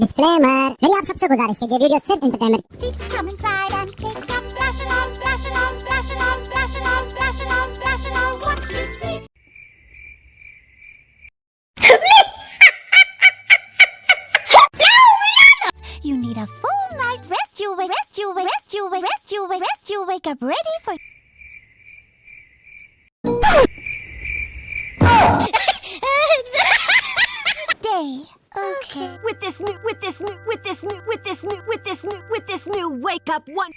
Disclaimer, मेरी आप सबसे गुजारिश है, ये वीडियो सिर्फ entertainment. Come inside and pick up, flashing on, flashing on, flashing on, flashing on, flashing on, flashing on. What you see? You need a full night rest. You wake up ready for day. Okay. With this new wake up one.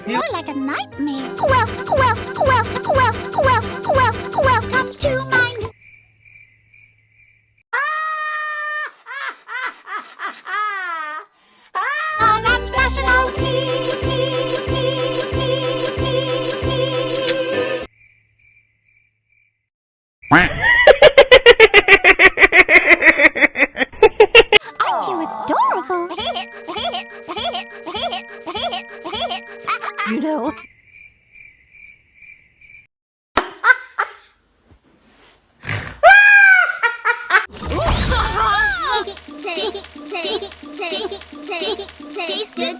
More like a nightmare. Welcome to my new. On that flashing on Aren't you adorable? You know. Tastes good.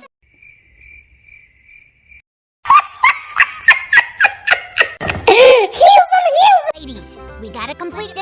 Ladies, we gotta complete